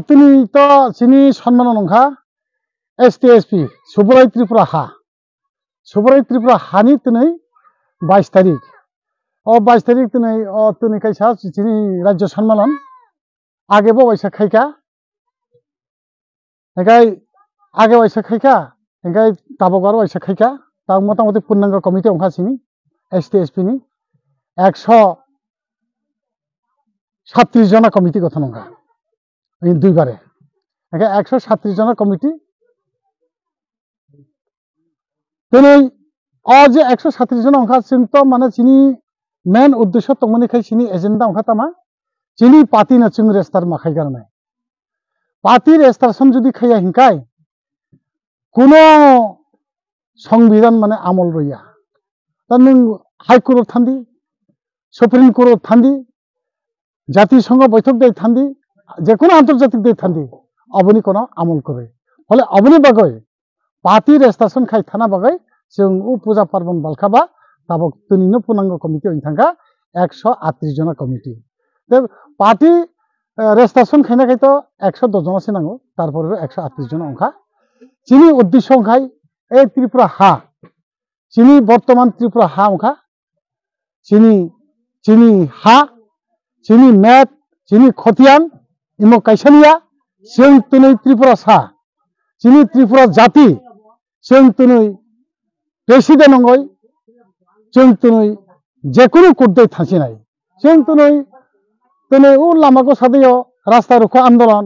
তিনি তো চিনি সম্মান নংখা STSP সুবরাই ত্রিপুরা হা সুবরাই ত্রিপুরা হানি তিনি 22 তারিখ 22 তারিখ তিনি কাইসা চিনি রাজ্য সম্মেলন আগে বয়সা খাইকা এগাই আগে বয়সা খাইকা এগাই তাবগার বয়সা খাইকা তা মোটামুটি পূর্ণাঙ্গ কমিটি অংখা চিনি STSP নি 137 জনা কমিটি গঠন অংখা দুইবারে 137 জনা কমিটি তিনি যে 137 জন অংখা চিন্ত মানে চিনি মেন উদ্দেশ্য তমনি খাই চিনি এজেন্ডা অংখা তামা চিনি পাতি না চিং রেস্তার মাখাই কারণে পাতি রেস্তারশন যদি খাইয়া হিংকাই কোনো সংবিধান মানে আমল রইয়া তা নং হাইকোর্ট থান্দি সুপ্রিম কোর্ট থান্দি জাতিসংঘ বৈঠক দেয় থান্দি যে কোনো আন্তর্জাতিক দেয় থান্দি অবনি কোনো আমল করে ফলে অবনি বাগৈ পাতি রেস্তারশন খাই থানা বাগৈ जों पूजा पार्बन बालखाबा ताबक तुनिनो पूर्णांग कमिटी थांगा 138 जना कमिटी पार्टी रेजिस्ट्रेशन खाइना खाई तो 110 जना से नांगो तारपर 138 जना अंखा चिनी उद्देश्य अंखाय ए त्रिपुरा हा चिनी वर्तमान त्रिपुरा हा अंखा चिनी चिनी हा चिनी मैट चिनी खतियान इमो काइसानिया जों तुनै त्रिपुरा सा चिनी त्रिपुरा जाति जों तुनै प्रेसिडेंट नंगय जों तुनै जेकुनु कुर्दै थांसिनाय जों तुनै उ लामाको सादैयो रास्ता रोको आंदोलन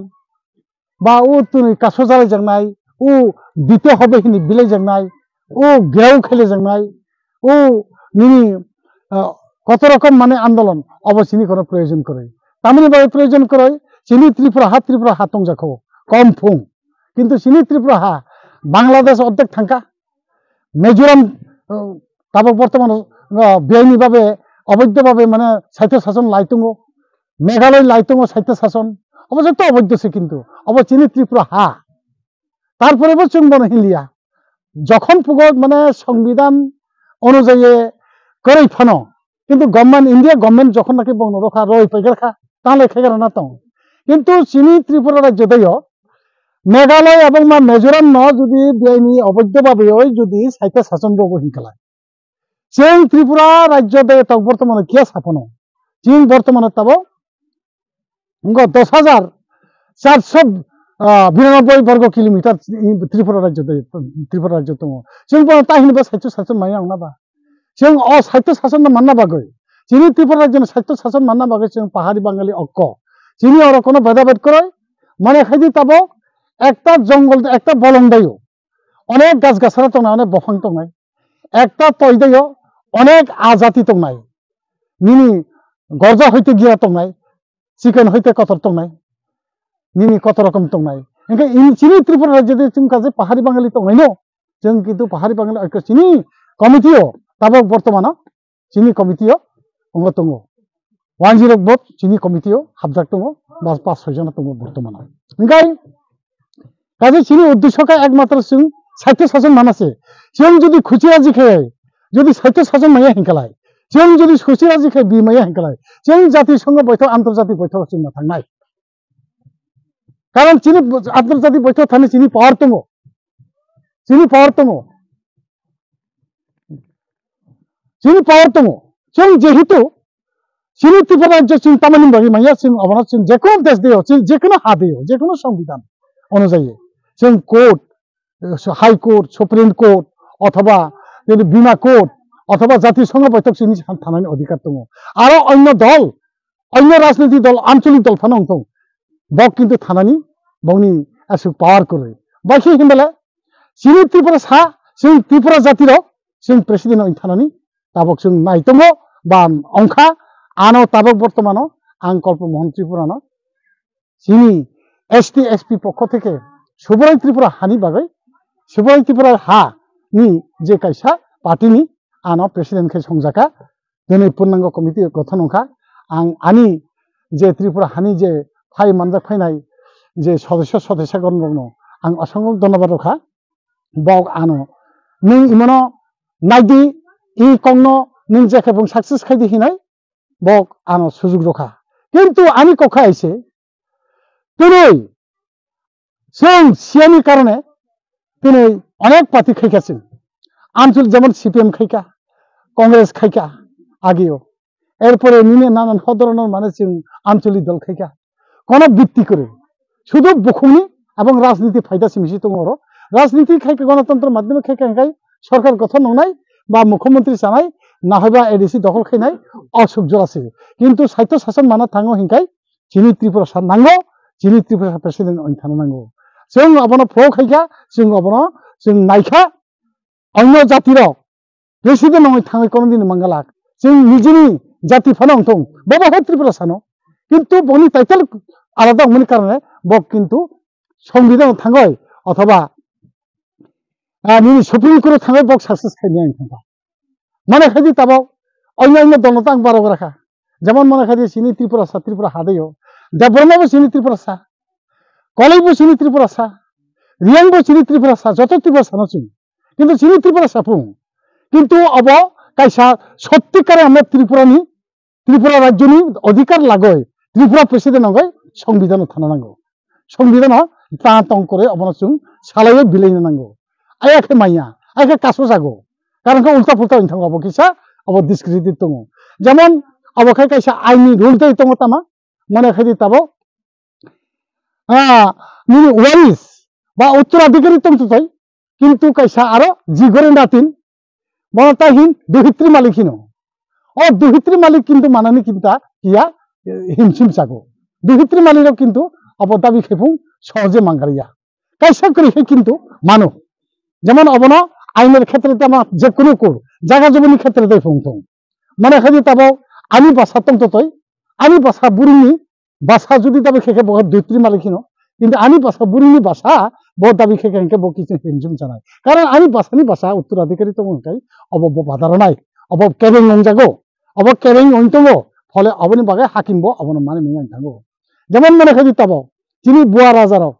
बा उ तुनै कासो जालाय जंनाय उ दिते हबे हिनि बिलाय जंनाय उ गेव खेले जंनाय उ निनि कत रकम माने आंदोलन अबसिनि कोनो प्रयोजन करे तामनि बाय प्रयोजन करे चिनि त्रिपुरा हा तंजाखौ कम फुं किन्तु चिनि त्रिपुरा हा बांग्लादेश अर्धेक थांका मिजोराम ताबक बर्तमान बेआईनी भावे अवैध भावे माने साहित्य शासन लाइतंगो मेघालय लाइतंगो साहित्य शासन अवश्य तो अवैध से किन्तु अब चिनि त्रिपुरा हा तारपरेबो जों बन हिलिया जखन पुगत माने संविधान अनुयायी करै फानो किन्तु गवर्नमेंट इंडिया गवर्नमेंट जखन नाकि बंग रखा रय पैगरखा ताले खेगर ना तो किन्तु चिनि त्रिपुरा राज्य दैयो मेघालय এবং মিজোরাম ন যদি বেআইনি অবৈধ ভাবে যদি সাহিত্য শাসন রব হিংকালায় जों त्रिपुरा राज्य दे तक बर्तमान किया साफनो जों बर्तमान तब 10,492 वर्ग किलोमीटर त्रिपुरा राज्य दे दङ जों ताहिनबा साहित्य शासन माया आंनाबा जों साहित्य शासन मानना बागै जोंनि त्रिपुरा राज्य साहित्य शासन मानना बागै जों पाहाड़ी बांगाली अक्क जोंनि और कोनो भेदाभेद करे माने खायदि तब একটা জঙ্গল একটা বলংদাইও অনেক গাছ গাছরা তো না অনেক বফাং তো নাই একটা তৈদাইও অনেক আজাতি তো নাই নিনি গরজা হইতে গিয়া তো নাই চিকেন হইতে কতর তো নাই নিনি কত রকম তো নাই এনকে চিনি ত্রিপুরা রাজ্যে जों কাজে পাহাড়ি বাঙালি তো নাইনো जों কিন্তু পাহাড়ি বাঙালি ঐক্য চিনি কমিটিও তাবক বর্তমান চিনি কমিটিও অঙ্গ দङ 10 ভোট চিনি কমিটিও হাবজাক দङ 5-6 জন দङ বর্তমান ओंखाय কাজে চিনি উদ্দেশ্যকে একমাত্র जों সাহিত্য শাসন মানাছে जों যদি খুচিরাজি খায় যদি সাহিত্য শাসন মাইয়া হিংকালায় जों যদি খুচিরাজি খায় বিমাইয়া হিংকালায় जों জাতিসংঘ বৈঠক আন্তর্জাতিক বৈঠক जों না थांनाय কারণ চিনি আন্তর্জাতিক বৈঠক থানে চিনি পাওয়ার দङ চিনি পাওয়ার দङ जों যেহেতু চিনি ত্রিপুরা রাজ্য जों তামানি বাগি মাইয়া जों অবনা जों যে কোনো দেশ দিও যে কোনো হা দিও যে কোনো সংবিধান অনুযায়ী जों court high court supreme court अथवा बीमा कोर्ट अथवा জাতিসংঘ बैठक जोंनि थानायनि अधिकार दङ आरो अन्य दल अन्य राजनीतिक दल आंचलिक दल फानो दं बक किन्तु थानानि बंनि आसु पावर करे बाखि हिमबेला चिनि त्रिपुरा सा जों त्रिपुरा जातिर जों प्रेसिडेंट थानानि ताबक जों नाय दङ बा अंखा आनो ताबक बर्तमानो आं कल्प मोहन त्रिपुरानो चिनि STSP पक्ष থেকে सुबराई त्रिपुरा हानि बागै सुबराई त्रिपुरा हा नि जे कायसा पार्टीनि आनो प्रेसिडेंट खे संजाका दिनै पूर्णांग कमिटि गठन अंखा आं आनि जे त्रिपुरा हानि जे फाइ मानजाक फाइनाय जे सदस्यगण दङ आं असंख्य धन्यबाद रखा बक आनो नों इमानो नायदि इ कंनो नों जेखे बं सक्सेस खायदि हिनाय बक आनो सुजुग रखा किन्तु आनि कखा आइसे তিনি সিয়ানি কারণে তিনি অনেক পার্টি খাইকাছেন আঞ্চলিক যেমন সিপিএম খাইকা কংগ্রেস খাইকা আগেও এরপরে নিনে নানান ধরনের মানে আঞ্চলিক দল খাইকা কোন ভিত্তি করে শুধু বখুনি এবং রাজনীতি ফায়দা সিমিসি তোমার রাজনীতি খাইকে গণতন্ত্রের মাধ্যমে খাইকে খাই সরকার গঠন নয় বা মুখ্যমন্ত্রী জানাই না হয়বা এডিসি দখল খাইনাই অসহ্য আছে কিন্তু সাহিত্য শাসন মানা থাঙ্গো হিংকাই চিনি ত্রিপুরা সার নাঙ্গো চিনি ত্রিপুরা প্রেসিডেন্ট অন্থানো নাঙ্গो जों अबनो फ्र खाइका जों अबनो जों नायखा अन्य जातिर प्रेसिडेंट नङै थाङै कोनो दिन मंगला जों निजिनि जाति फानां थं बाबा ह त्रिपुरा सानो किन्तु बनि टाइटेल आलादा मोनि कारणे बक किन्तु संविधान थाङै अथवा नि सुप्रीम कोर्ट थाङै बक सक्सेस खाइने थाङा माने खादि ताबाव अन्य दलता आं बारो राखा जेमन माने खादि सिनि त्रिपुरा हादैयो देब्रमाबो सिनि त्रिपुरा सा कलेबो सिनि त्रिपुरा सा रियांबो सिनि त्रिपुरा सा जत त्रिपुरा सानो जों किन्तु सिनि त्रिपुरा साफुं किन्तु अब कायसा सत्यिकारे आमरा त्रिपुरा राज्यनि अधिकार लागय त्रिपुरा प्रेसिडेंट नगय संविधान थाना नांगौ संविधान ता तंग करे अबनो जों सालायो बिलायनो नांगौ आयाखे माइया आयाखे कासो जागौ कारण को उल्टा पुल्टा थांगौ अब किसा अब डिसक्रेडिट दङ जेमन अब कायसा आइनि रुल दे दङ तामा माने खादि ताबो निनि वारिस बा उत्तराधिकारी तंतुथाय किन्तु कायसा आरो जिगरे नातिन मनताहिन दुहित्री मालिकिनो दुहित्री मालिक किन्तु मानानि किन्ता किया हिमसिम जागौ दुहित्री मालिक किन्तु अब दाबि खेफुं सहजे मांगारिया कायसा करिहे किन्तु मानो जेमन अबनो आइनेर क्षेत्रे तामा जे कोनो कोर जागा जमिनि क्षेत्रे दै फुंथं माने खादि ताबाव आनि बासा तंतुथाय आनि बासा बुरिनि बासा जुदि दाबि खेखे बहुत दुहित्री मालिकिनो किन्तु आनि बासा बुरिनि बासा बहुत दाबि खेखे के बकिसे हिमसिम जानाय कारण आनि बासानि बासा उत्तराधिकारी तो मोनकाय अब बादारनाय अब केरें नंजागौ अब केरें नंतंगो फले अबनि बागे हाकिमबो अबनो माने मियां थांगो जेमन माने खादि ताबाव चिनि बुआ राजाराव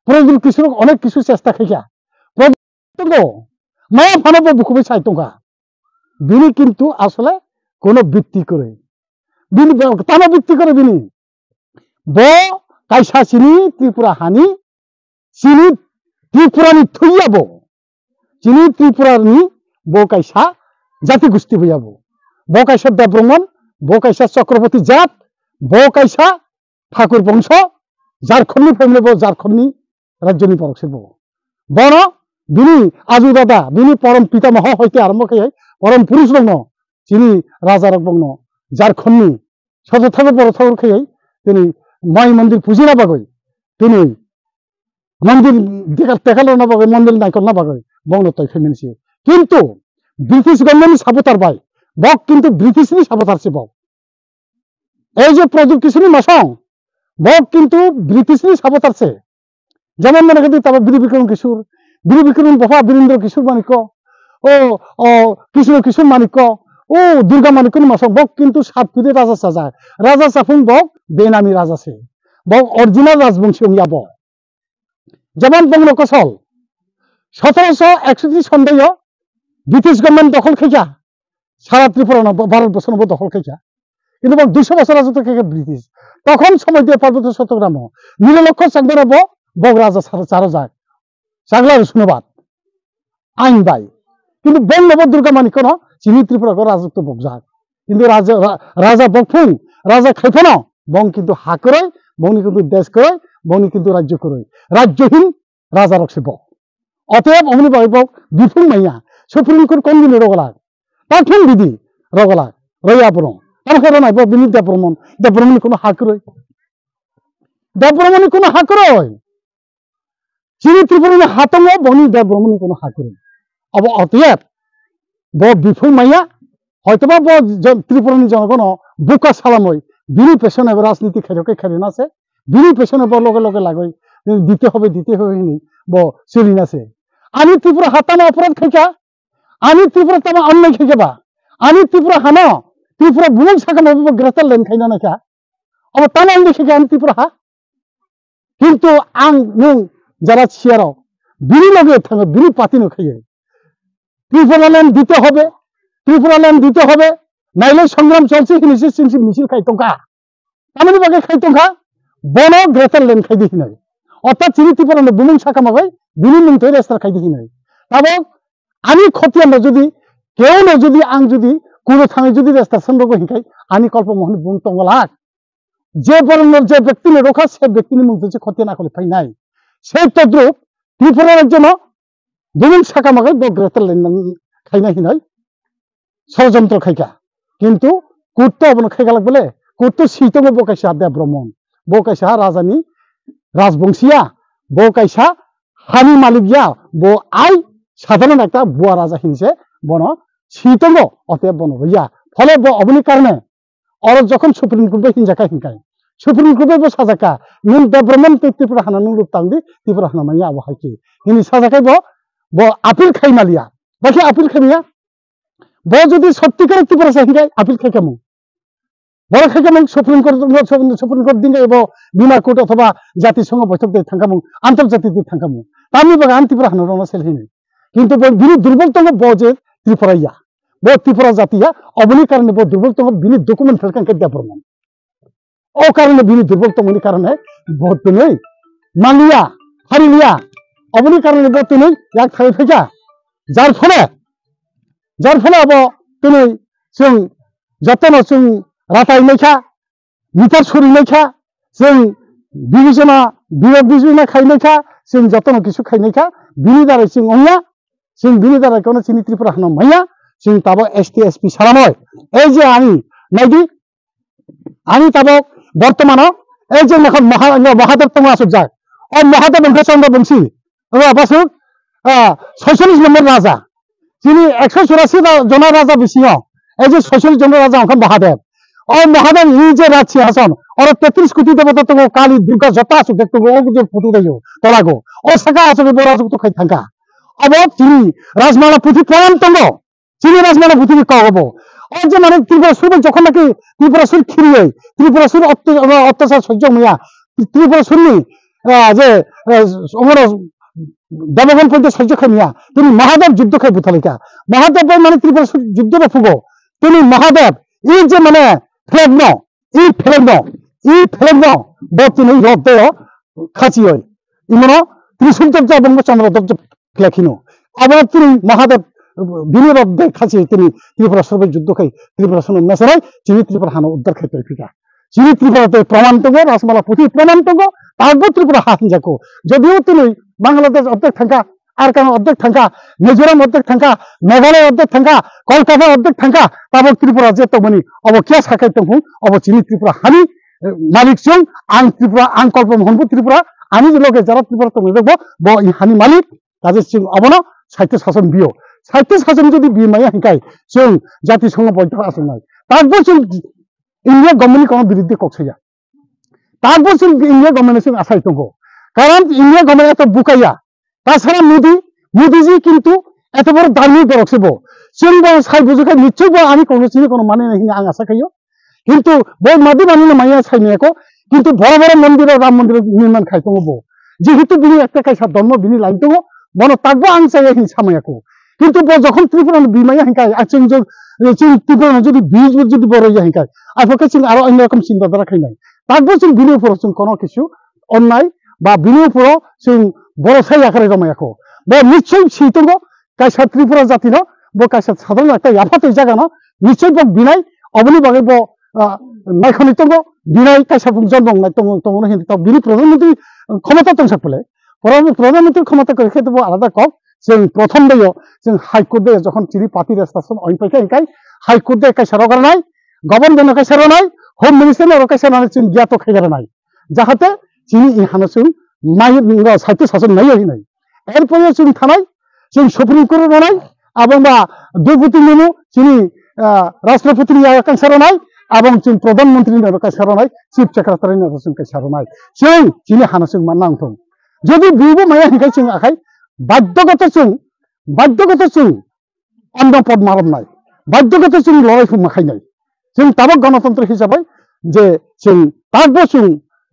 प्रजुल किशोर अनेक किशु चेष्टा खाइया प्रजुल मा फानबो बुखुबै साइतंगा बिनि किन्तु आसले कोनो बित्ति करे बिनि ताना बित्ति करे बिनि ब कायसा सिनि त्रिपुरा हानि सिनि त्रिपुरानि थैयाबो सिनि त्रिपुरानि ब कायसा जाति गोष्ठी भैयाबो ब कायसा देब्रमन ब कायसा चक्रवर्ती जात ब कायसा ठाकुर वंश झारखंडनि फैमिलि ब झारखंडनि राज्यनि परसेबो बनो बिनि आजु दादा बिनि परम पितामह हयते आरम्भ खाय परम पुरुष दङ सिनि राजा रगबंनो झारखंडनि सजथाबो बरथावर खाय दिनै माइ मंदिर पुजिना बागै दिनै मंदिर टेकाल ना बागै मंदिर नायकल ना बागै बंनो तय फेमिनसि किन्तु ब्रिटिश गभर्नमेंट साबोतारबाय बक किन्तु ब्रिटिशनि साबोतारसि बक এই যে প্রদীপ কিশোরী মাসং বক কিন্তু ব্রিটিশনি সাবতারছে যেমন মনে করি তবে বীর বিক্রম বাবা বীরেন্দ্র কিশোর মানিক্য ও কিশোর মানিক্য ও দুর্গা মানিক্য মাসং বক কিন্তু সাতপিরে রাজা সাজায় রাজা সাফুং বক বেনামি রাজা সে বক অরিজিনাল রাজবংশী ইয়াব যেমন বঙ্গ কৌশল 1761 সন্দেহ ব্রিটিশ গভর্নমেন্ট দখল খেজা সারা ত্রিপুরা ভারতবর্ষ দখল খেজা কিন্তু 200 বছর রাজত্ব খেয়ে ব্রিটিশ তখন সময় দিয়ে পার্বত্য চট্টগ্রাম নিরলক্ষ চাকদারাব বক রাজা চারো যায় চাগলার শুনবাদ আইন বাই কিন্তু বঙ্গব দুর্গা মানিক্য চিনি ত্রিপুরা রাজত্ব বক যায় কিন্তু রাজা বকফুং রাজা খাইফন বং কিন্তু হা করে বংনি কিন্তু দেশ করে বংনি কিন্তু রাজ্য করে রাজ্যহীন রাজা রক্ষে বক অতএব অমনি বাই বক বিফুং মাইয়া সুপ্রিম কোর্ট কোন দিন রগলাগ তাঠুন বিধি রগলাগ রইয়া বরং তারপরে নাই বিনি দেব্রমণি কোনো হাকরই চিনি ত্রিপুরানি হাতঙ্গ বনি দেব্রমণি কোনো হাকরই अब অতএব ব বিফুং মাইয়া হয়তোবা ব ত্রিপুরানি জনগণ বুকা সালামই বিনি পেছনে রাজনীতি খেরকে খেলেন আছে বিনি পেছনে ব লগে লগে লাগই দিতে হবে নি ব চলিন আছে আমি ত্রিপুরা হাতানো অপরাধ খাইকা আমি ত্রিপুরা তামা অন্যায় খাইবা আমি ত্রিপুরা হানো ত্রিপুরা বুমুল সাকা নব গ্রেটার লেন খাইনা নাকা अब তানা লিখে আমি ত্রিপুরা হা কিন্তু আং নং যারা চিয়ারাও বিনি লগে থাকে বিনি পাতিনো খাইয়ে ত্রিপুরা ল্যান্ড দিতে হবে নাইলে সংগ্রাম চলছে মিছিল খাইতঙ্কা আমি বাগে খাইতঙ্কা বন গ্রেটার ল্যান্ড খাই দেখি নাই অর্থাৎ চিনি ত্রিপুরা বুমুং শাখা মাগাই বিনি মুং তৈ রেস্তার খাই দেখি নাই তাবো আমি ক্ষতি আমরা যদি কেউ না যদি আং যদি কোনো থাঙে যদি রেস্তার সন্দ্রগ হিংখাই আমি কল্প মোহন বুং তঙ্গলাক যে বরণের যে ব্যক্তি রোখা সে ব্যক্তির মুখ যে ক্ষতি না করে ফাই নাই সেই তদ্রুপ ত্রিপুরার জন্য বুমুং শাখা মাগাই ব গ্রেটার ল্যান্ড খাই নাই হিনাই ষড়যন্ত্র খাইকা কিন্তু কুর্তো অবন খাইগালাক বলে কুর্তো শীতঙ্গ বকাইসা দেব ব্রহ্মণ বকাইসা রাজানি রাজবংশিয়া বকাইসা হানি মালিকিয়া বো আই সাধারণ একটা বুয়া রাজা হিনছে বন শীতঙ্গ অতএব বন হইয়া ফলে অবনি কারণে অর যখন সুপ্রিম কোর্টে হিংজাকা হিংকায় সুপ্রিম কোর্টে বো সাজাকা নুন দেব্রহ্মণ ত্রিপুরা হানা নুন রূপ তাংদি ত্রিপুরা হানা মাইয়া আবহাইকি হিনি সাজাকাই ব আপিল খাই মালিয়া বাকি আপিল খাইয়া ব যদি সত্যিকার ত্রিপুরা হিংকায় আপিল খাই কেমন বড় খাইকামং সুপ্রিম কোর্ট দিন বিমা কোর্ট অথবা জাতিসংঘ বৈঠক দিয়ে থাকামং আন্তর্জাতিক দিয়ে থাকামং তামনি বাগা আন ত্রিপুরা হানো সেলহিনি কিন্তু বিনি দুর্বলতম ব যে ত্রিপুরাইয়া ব ত্রিপুরা জাতিয়া অবনি কারণে ব দুর্বলতম বিনি ডকুমেন্ট ফেলকাঙ্কে দেয়া প্রমাণ ও কারণে বিনি দুর্বলতমনি কারণে বহুত নেই মালিয়া হারিলিয়া অবনি কারণে বহুত নেই এক থাই ফেকা যার ফলে আব তুমি जों যতন जों রাতাই লেখা মিটার সরি লেখা जों বিবেচনা বিবেক বিবেচনা খাই লেখা जों যতন কিছু খাই লেখা বিনি দ্বারা जों অংয়া जों বিনি দ্বারা কোনো চিনি ত্রিপুরা হানো মাইয়া जों তাবো এসটি এসপি সারাময় এই যে আমি নাইদি আমি তাবো বর্তমানে এই যে এখন মহাদেব তোমা আসুক যায় ও মহাদেব চন্দ্র বংশী বাসুক 46 নম্বর রাজা যিনি 184 জন রাজা বিসিও এই যে 46 জন রাজা এখন মহাদেব ও মহাদেব এই যে রাজ সিংহাসন ওর 33 কোটি দেবতা তো কালী দুর্গা যত আসুক দেখতো ও যে ফুটু দেয় তলাগো ও সাকা আসুক বড় আসুক তো খাই থাকা অব তিনি রাজমালা পুঁথি প্রমাণ তঙ্গ তিনি রাজমালা পুঁথি কব ও যে মানে ত্রিপুরা সুর যখন নাকি ত্রিপুরা সুর খিরি হয় ত্রিপুরা সুর অত্যাচার সহ্য হইয়া ত্রিপুরা সুরনি যে ওমর দেবগণ পর্যন্ত সহ্য খাইয়া তিনি মহাদেব যুদ্ধ খাই বুথালিকা মহাদেব মানে ত্রিপুরা যুদ্ধ ফুগো তিনি মহাদেব এই যে মানে ফ্লেগ্ন তিনি রদ খাচি হয় ইমন ত্রিশূল দব্জ এবং চন্দ্র দব্জ ফ্লেখিনো আবার তিনি মহাদেব বিনি রদ খাচি তিনি ত্রিপুরা সর্বের যুদ্ধ খাই ত্রিপুরা সন মেসরাই চিনি ত্রিপুরা হানো উদ্ধার ক্ষেত্রে ফিকা চিনি ত্রিপুরাতে প্রমাণতঙ্গ রাজমালা পুঁথি প্রমাণতঙ্গ তারপর ত্রিপুরা হাত যাকো যদিও তিনি বাংলাদেশ অর্ধেক থাকা আর কারণ অর্ধেক থাকা মিজোরাম অর্ধেক থাকা মেঘালয় অর্ধেক থাকা কলকাতা অর্ধেক থাকা তারপর ত্রিপুরা যে তমনি অব কিয়া সাকাই তঙ্গু অব চিনি ত্রিপুরা হানি মালিক চং আং ত্রিপুরা আং কল্প মোহনপুর ত্রিপুরা আমি যে লোকে যারা ত্রিপুরা তমনি দেখবো ব হানি মালিক কাজের সিং অবন সাহিত্য শাসন বিও সাহিত্য শাসন যদি বি মাইয়া হিকাই जों জাতিসংঘ বৈঠক আসন নাই তারপর जों ইন্ডিয়া গভর্নমেন্ট কোনো বিরুদ্ধে কক্সাইয়া তারপর जों ইন্ডিয়া গভর্নমেন্ট আসাই তঙ্গ কারণ ইন্ডিয়া গভর্নমেন্ট এত বুকাইয়া তাছাড়া মোদিজি কিন্তু এত বড় দামি বরকছিব जों সাই বুঝুকাই নিশ্চয় আমি কোনো মানে নাই আং আশা খাইও কিন্তু বই মাদি মানি মাইয়া সাইনিয়াকো কিন্তু বড় বড় মন্দির রাম মন্দির নির্মাণ খাই তঙ্গ যেহেতু বিনি একটা কাইসা ধর্ম বিনি লাইন তঙ্গ মনে তাকবো আং চাই হিং সামাইয়াকো কিন্তু যখন ত্রিপুরা বিমাইয়া হিংকায় ত্রিপুরা যদি বীজ যদি বড় ইয়া হিংকায় আফকে আরো অন্যরকম চিন্তাধারা খাই নাই তারপর বিনি উপর কোনো কিছু অন্যায় বা বিনি উপর বড় সাই আকারে জমাইয়াকো নিশ্চয়ই শীতঙ্গ কাইসা ত্রিপুরা জাতি কাইসা সাধারণ একটা আফাত জায়গা নিশ্চয় বিনাই অবনি বাগে নাইখনি তঙ্গ বিনাই কাইসা জন্ম নাই তঙ্গ হিন্দি বিনি প্রধানমন্ত্রী ক্ষমতা তংসাক বলে প্রধানমন্ত্রীর ক্ষমতা করে খেতে আলাদা কক जों प्रथम दैयाव जों हाइकोर्ट दैयाव जखन चिनि पार्टी रेजिस्ट्रेशन अइपाइका हिंकाय हाइकोर्ट दैया कायसा रगारनाय गभर्नमेन्ट कायसा रनाय होम मिनिस्टर कायसा नानै जों गियात खायगारनाय जाहाते चिनि इहानो जों नाय साहित्य शासन नाय हिनाय एरपरे जों थानाय जों सुप्रीम कोर्ट रनाय आबंबा deputy मेनु चिनि राष्ट्रपति कायसा रनाय आबं जों प्रधानमंत्री कायसा रनाय चीफ सेक्रेटारि जों कायसा रनाय जों चिनि हानो जों मा नांथों जदि बिबो माया हिंकाय जों आखाय बाध्यगत जों अन्नपद मारनाय बाध्यगत जों लड़ाइखौ माखायनाय जों दाबो गणतंत्र हिसाबै जे जों दाबो जों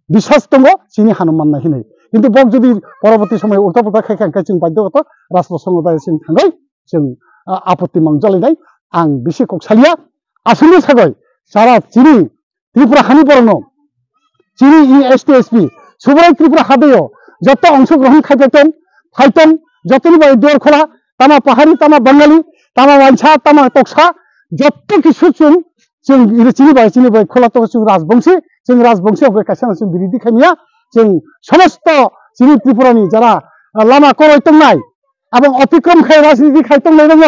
বিশ্বাস दङ जोंनि हानुमान नायनाय কিন্তু বক যদি পরবর্তী সময় উল্টা পুল্টা খাইखांखाय जों बाध्यगत राष्ट्र संघदाय जों थांनाय जों आपत्ति मंगजलायनाय आं बिसि कक्सालिया आसामनि थाखाय सारा चिनि त्रिपुरा हानि बरनो চিনি ই এসটি এসপি সুবরাই ত্রিপুরা হাবেও যত অংশগ্রহণ খাইতেন ফাইতং যতনি বাই দর খোলা তামা পাহাড়ি তামা বাঙালি তামা ওয়াইছা তামা তকসা যত কিছু जों চিনি বাই খোলা তো जों राजबंशी ओमफ्राय खायसे जों बिरिदि खायमिया जों समस्त चिनि त्रिपुरानि যারা लामा करायतंनाय এবং অতিক্রম খাই রাজনীতি খাইতंनाय दङ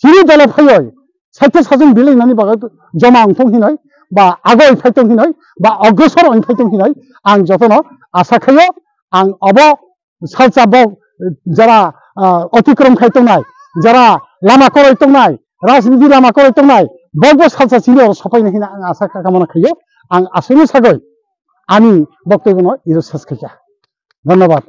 চিনি দলে ফাयै साइथे साजों बिलायनानै बागै जमा अंथं हिनाय बा आगय फायतं हिनाय बा अग्रसर फायतं हिनाय आं जतन आशा खायो आं अब सालचाबक যারা অতিক্রম খাইতंनाय যারা लामा करायतंनाय राजनीति लामा करायतंनाय बयबो सालसा चिनि सफायनो हिना आं आशा कामना खायो आं आसैनो सागय आंनि बक्तव्य इरो शेष खायजा धन्यवाद।